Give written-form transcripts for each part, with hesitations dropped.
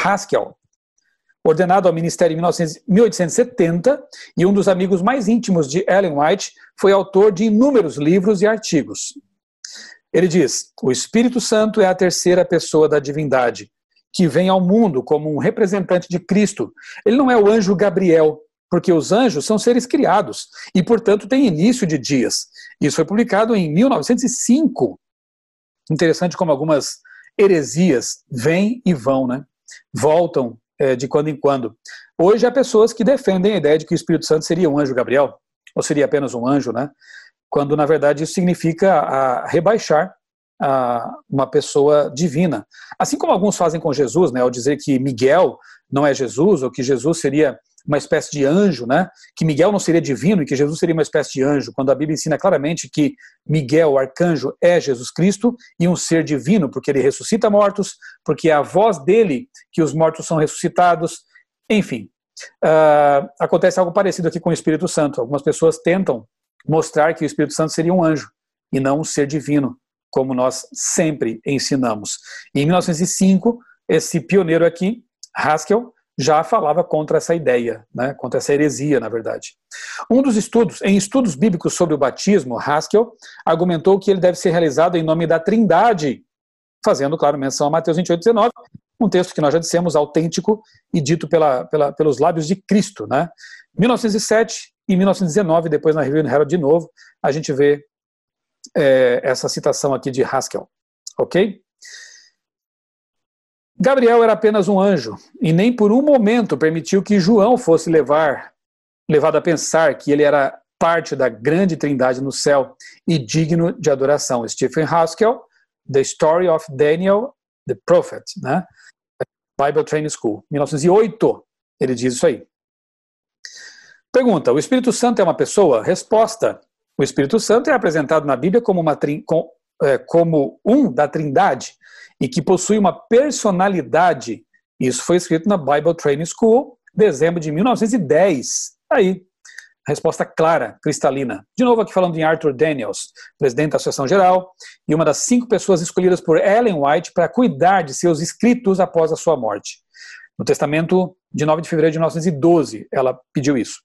Haskell, ordenado ao ministério em 1870, e um dos amigos mais íntimos de Ellen White, foi autor de inúmeros livros e artigos. Ele diz: o Espírito Santo é a terceira pessoa da divindade, que vem ao mundo como um representante de Cristo. Ele não é o anjo Gabriel, porque os anjos são seres criados e, portanto, têm início de dias. Isso foi publicado em 1905. Interessante como algumas heresias vêm e vão, né? Voltam de quando em quando. Hoje há pessoas que defendem a ideia de que o Espírito Santo seria um anjo Gabriel, ou seria apenas um anjo, né? Quando, na verdade, isso significa rebaixar uma pessoa divina. Assim como alguns fazem com Jesus, né, ao dizer que Miguel não é Jesus, ou que Jesus seria uma espécie de anjo, né, que Miguel não seria divino e que Jesus seria uma espécie de anjo, quando a Bíblia ensina claramente que Miguel, o arcanjo, é Jesus Cristo e um ser divino, porque ele ressuscita mortos, porque é a voz dele que os mortos são ressuscitados, enfim. Acontece algo parecido aqui com o Espírito Santo. Algumas pessoas tentam mostrar que o Espírito Santo seria um anjo e não um ser divino, como nós sempre ensinamos. Em 1905, esse pioneiro aqui, Haskell, já falava contra essa ideia, né, contra essa heresia, na verdade. Em estudos bíblicos sobre o batismo, Haskell argumentou que ele deve ser realizado em nome da Trindade, fazendo, claro, menção a Mateus 28:19, um texto que nós já dissemos, autêntico e dito pelos lábios de Cristo, né? 1907 e 1919, depois na Review and Herald de novo, a gente vê essa citação aqui de Haskell, ok? Gabriel era apenas um anjo, e nem por um momento permitiu que João fosse levado a pensar que ele era parte da grande trindade no céu e digno de adoração. Stephen Haskell, The Story of Daniel the Prophet, né? Bible Training School, 1908, ele diz isso aí. Pergunta: o Espírito Santo é uma pessoa? Resposta: o Espírito Santo é apresentado na Bíblia como um da Trindade e que possui uma personalidade. Isso foi escrito na Bible Training School, dezembro de 1910. Aí, resposta clara, cristalina. De novo aqui falando em Arthur Daniels, presidente da Associação Geral, e uma das 5 pessoas escolhidas por Ellen White para cuidar de seus escritos após a sua morte. No testamento de 9 de fevereiro de 1912, ela pediu isso.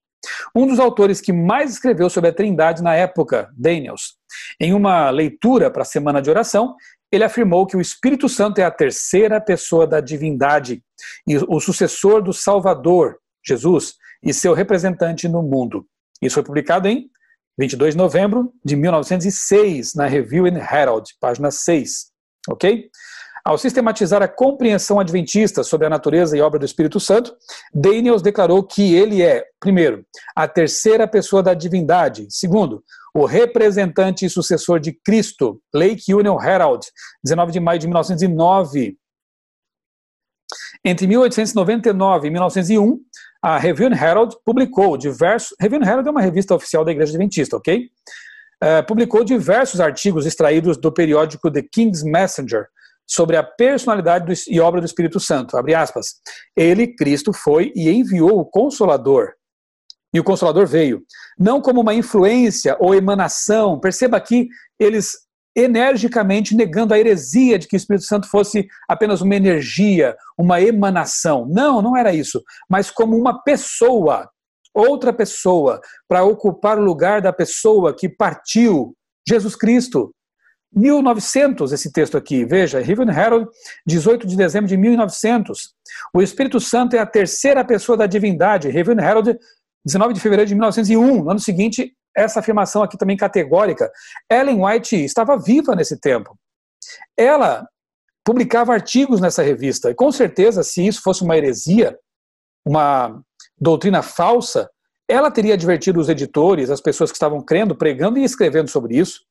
Um dos autores que mais escreveu sobre a Trindade na época, Daniels, em uma leitura para a Semana de Oração, ele afirmou que o Espírito Santo é a terceira pessoa da divindade e o sucessor do Salvador, Jesus, e seu representante no mundo. Isso foi publicado em 22 de novembro de 1906, na Review and Herald, página 6, ok? Ao sistematizar a compreensão adventista sobre a natureza e obra do Espírito Santo, Daniels declarou que ele é, primeiro, a terceira pessoa da divindade, segundo, o representante e sucessor de Cristo, Lake Union Herald, 19 de maio de 1909. Entre 1899 e 1901, a Review and Herald publicou diversos... Review and Herald é uma revista oficial da Igreja Adventista, ok? Publicou diversos artigos extraídos do periódico The King's Messenger sobre a personalidade e obra do Espírito Santo, abre aspas. Ele, Cristo, foi e enviou o Consolador. E o Consolador veio, não como uma influência ou emanação, perceba aqui eles energicamente negando a heresia de que o Espírito Santo fosse apenas uma energia, uma emanação. Não, não era isso, mas como uma pessoa, outra pessoa, para ocupar o lugar da pessoa que partiu, Jesus Cristo. 1900, esse texto aqui, veja, Review and Herald, 18 de dezembro de 1900. O Espírito Santo é a terceira pessoa da divindade, Review and Herald, 19 de fevereiro de 1901. No ano seguinte, essa afirmação aqui também categórica. Ellen White estava viva nesse tempo. Ela publicava artigos nessa revista, e com certeza, se isso fosse uma heresia, uma doutrina falsa, ela teria advertido os editores, as pessoas que estavam crendo, pregando e escrevendo sobre isso.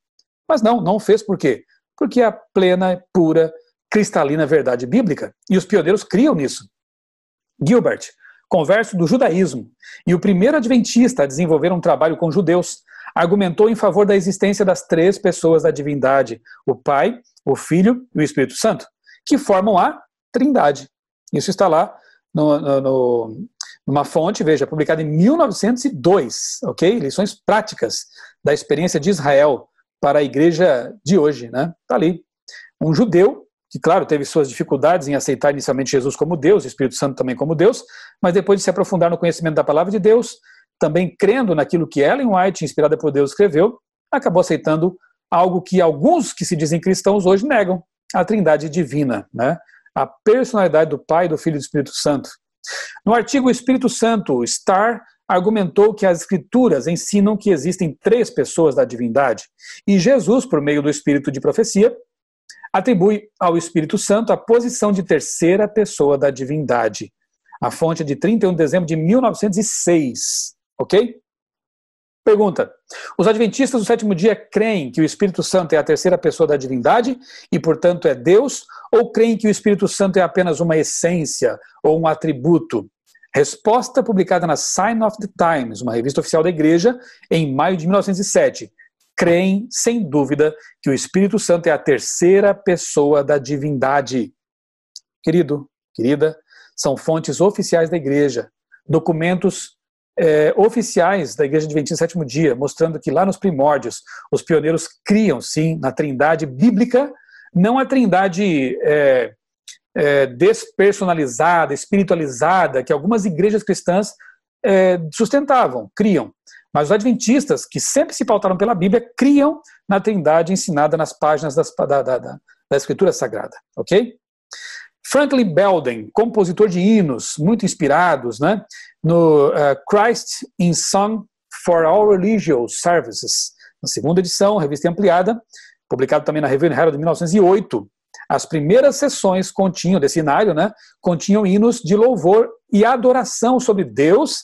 Mas não fez por quê? Porque é a plena, pura, cristalina verdade bíblica, e os pioneiros criam nisso. Gilbert, converso do judaísmo, e o primeiro adventista a desenvolver um trabalho com judeus, argumentou em favor da existência das 3 pessoas da divindade, o Pai, o Filho e o Espírito Santo, que formam a Trindade. Isso está lá numa fonte, veja, publicada em 1902, ok? Lições práticas da experiência de Israel para a igreja de hoje, né? Está ali. Um judeu que, claro, teve suas dificuldades em aceitar inicialmente Jesus como Deus, o Espírito Santo também como Deus, mas depois de se aprofundar no conhecimento da palavra de Deus, também crendo naquilo que Ellen White, inspirada por Deus, escreveu, acabou aceitando algo que alguns que se dizem cristãos hoje negam, a trindade divina, né? A personalidade do Pai, do Filho e do Espírito Santo. No artigo O Espírito Santo, Starr argumentou que as Escrituras ensinam que existem 3 pessoas da divindade, e Jesus, por meio do Espírito de profecia, atribui ao Espírito Santo a posição de 3ª pessoa da divindade. A fonte é de 31 de dezembro de 1906, ok? Pergunta: os adventistas do 7º dia creem que o Espírito Santo é a 3ª pessoa da divindade e, portanto, é Deus, ou creem que o Espírito Santo é apenas uma essência ou um atributo? Resposta publicada na Sign of the Times, uma revista oficial da igreja, em maio de 1907. Creem, sem dúvida, que o Espírito Santo é a 3ª pessoa da divindade. Querido, querida, são fontes oficiais da igreja, documentos oficiais da Igreja Adventista do 7º dia, mostrando que lá nos primórdios, os pioneiros criam, sim, na trindade bíblica, não a trindade despersonalizada, espiritualizada, que algumas igrejas cristãs sustentavam, criam. Mas os adventistas, que sempre se pautaram pela Bíblia, criam na trindade ensinada nas páginas da Escritura Sagrada, ok? Franklin Belden, compositor de hinos muito inspirados, né, no Christ in Song for All Religious Services, na 2ª edição, revista ampliada, publicado também na Review and Herald de 1908. As primeiras sessões desse hinário, né, continham hinos de louvor e adoração sobre Deus,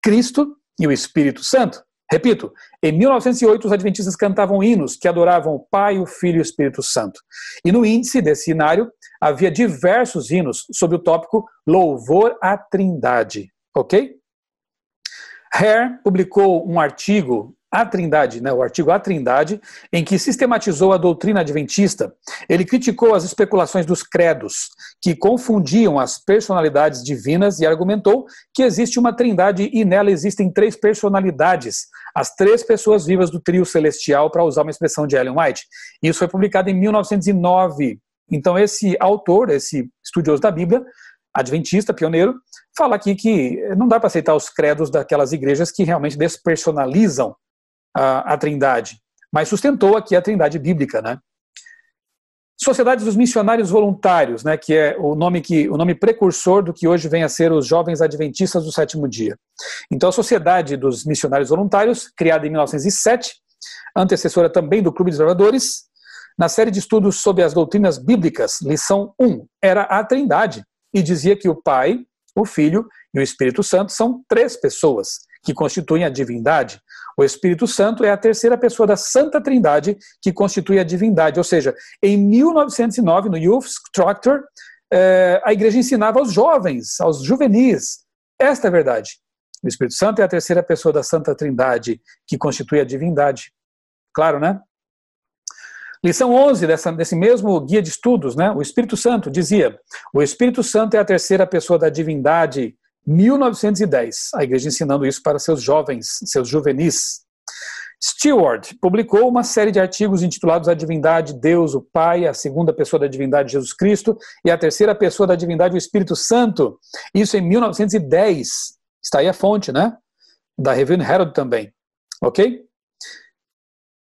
Cristo e o Espírito Santo. Repito, em 1908 os adventistas cantavam hinos que adoravam o Pai, o Filho e o Espírito Santo. E no índice desse hinário havia diversos hinos sobre o tópico Louvor à Trindade, ok? Hare publicou um artigo, A Trindade, né, o artigo A Trindade, em que sistematizou a doutrina adventista. Ele criticou as especulações dos credos, que confundiam as personalidades divinas, e argumentou que existe uma trindade e nela existem 3 personalidades, as 3 pessoas vivas do trio celestial, para usar uma expressão de Ellen White. Isso foi publicado em 1909. Então esse autor, esse estudioso da Bíblia, adventista, pioneiro, fala aqui que não dá para aceitar os credos daquelas igrejas que realmente despersonalizam a trindade, mas sustentou aqui a trindade bíblica, né? Sociedade dos Missionários Voluntários, né, que é o nome precursor do que hoje vem a ser os Jovens Adventistas do 7º dia. Então a Sociedade dos Missionários Voluntários, criada em 1907, antecessora também do Clube de Observadores, na série de estudos sobre as doutrinas bíblicas, lição 1, era a trindade, e dizia que o Pai, o Filho e o Espírito Santo são 3 pessoas que constituem a divindade. O Espírito Santo é a 3ª pessoa da Santa Trindade que constitui a divindade. Ou seja, em 1909, no Youth Structure, a igreja ensinava aos jovens, aos juvenis, esta é a verdade. O Espírito Santo é a 3ª pessoa da Santa Trindade que constitui a divindade. Claro, né? Lição 11 desse mesmo guia de estudos, né? O Espírito Santo dizia: o Espírito Santo é a 3ª pessoa da divindade, 1910. A igreja ensinando isso para seus jovens, seus juvenis. Stewart publicou uma série de artigos intitulados A Divindade, Deus, o Pai, a 2ª pessoa da divindade, Jesus Cristo, e a 3ª pessoa da divindade, o Espírito Santo. Isso em 1910. Está aí a fonte, né? Da Review and Herald também. Ok?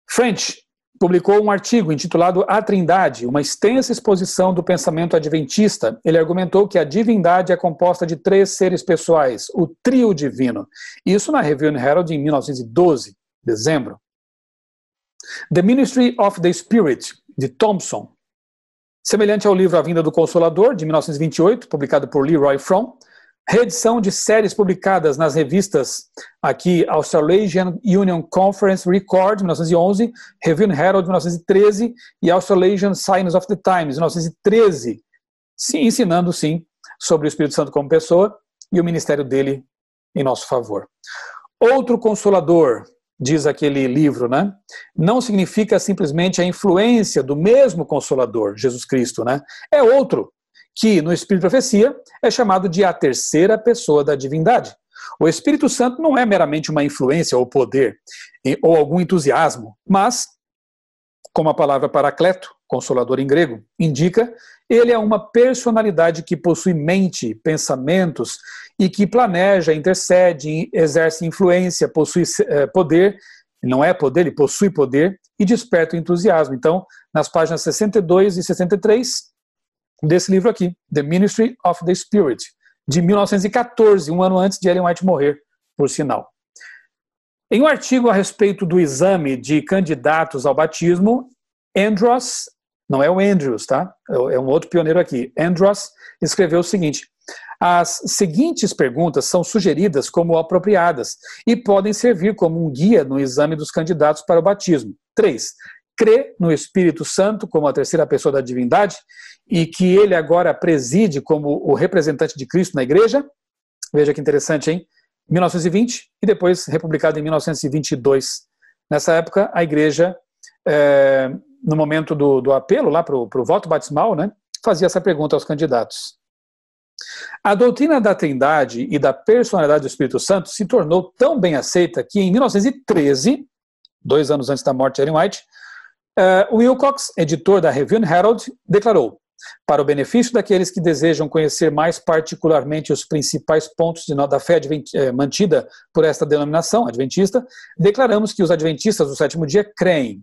French publicou um artigo intitulado A Trindade, uma extensa exposição do pensamento adventista. Ele argumentou que a divindade é composta de 3 seres pessoais, o trio divino. Isso na Review and Herald em 1912, dezembro. The Ministry of the Spirit, de Thompson. Semelhante ao livro A Vinda do Consolador, de 1928, publicado por Leroy Fromm, reedição de séries publicadas nas revistas aqui Australasian Union Conference Record, 1911, Review and Herald, 1913, e Australasian Signs of the Times, 1913, ensinando, sim, sobre o Espírito Santo como pessoa e o ministério dele em nosso favor. Outro Consolador, diz aquele livro, né? Não significa simplesmente a influência do mesmo Consolador, Jesus Cristo, né? É outro, que no Espírito de Profecia é chamado de a 3ª pessoa da divindade. O Espírito Santo não é meramente uma influência ou poder, ou algum entusiasmo, mas, como a palavra paracleto, Consolador em grego, indica, ele é uma personalidade que possui mente, pensamentos e que planeja, intercede, exerce influência, possui poder, não é poder, ele possui poder e desperta o entusiasmo. Então, nas páginas 62 e 63 desse livro aqui, The Ministry of the Spirit, de 1914, um ano antes de Ellen White morrer, por sinal. Em um artigo a respeito do exame de candidatos ao batismo, Andros, não é o Andrews, tá? É um outro pioneiro aqui. Andros escreveu o seguinte: as seguintes perguntas são sugeridas como apropriadas e podem servir como um guia no exame dos candidatos para o batismo. 3. Crê no Espírito Santo como a terceira pessoa da divindade e que ele agora preside como o representante de Cristo na igreja? Veja que interessante, hein? 1920 e depois republicado em 1922. Nessa época, a igreja, no momento do apelo lá para o voto batismal, né, fazia essa pergunta aos candidatos. A doutrina da Trindade e da personalidade do Espírito Santo se tornou tão bem aceita que em 1913, 2 anos antes da morte de Ellen White, Wilcox, editor da Review and Herald, declarou: para o benefício daqueles que desejam conhecer mais particularmente os principais pontos da fé mantida por esta denominação adventista, declaramos que os adventistas do sétimo dia creem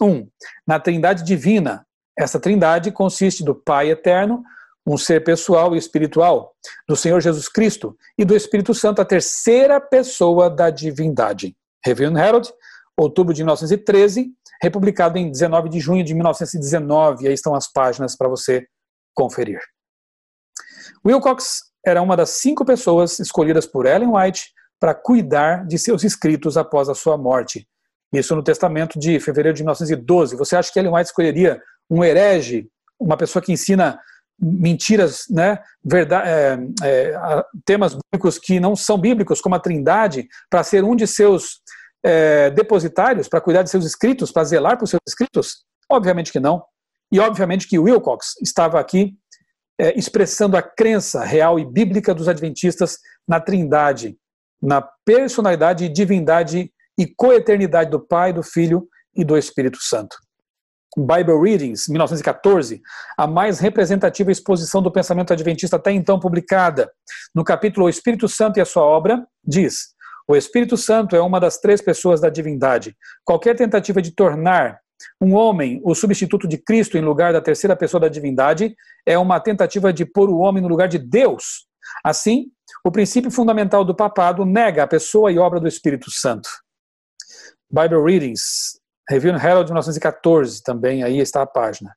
1. Na Trindade divina. Essa Trindade consiste do Pai eterno, um ser pessoal e espiritual, do Senhor Jesus Cristo e do Espírito Santo, a terceira pessoa da divindade. Review and Herald, outubro de 1913, republicado em 19 de junho de 1919, e aí estão as páginas para você conferir. Wilcox era uma das 5 pessoas escolhidas por Ellen White para cuidar de seus escritos após a sua morte. Isso no testamento de fevereiro de 1912. Você acha que Ellen White escolheria um herege, uma pessoa que ensina mentiras, né, temas bíblicos que não são bíblicos, como a Trindade, para ser um de seus depositários, para cuidar de seus escritos, para zelar por seus escritos? Obviamente que não. E obviamente que Wilcox estava aqui expressando a crença real e bíblica dos adventistas na Trindade, na personalidade e divindade e coeternidade do Pai, do Filho e do Espírito Santo. Bible Readings, 1914, a mais representativa exposição do pensamento adventista até então publicada. No capítulo O Espírito Santo e a sua obra, diz: o Espírito Santo é uma das 3 pessoas da divindade. Qualquer tentativa de tornar um homem o substituto de Cristo em lugar da terceira pessoa da divindade é uma tentativa de pôr o homem no lugar de Deus. Assim, o princípio fundamental do papado nega a pessoa e obra do Espírito Santo. Bible Readings, Review and Herald de 1914, também aí está a página.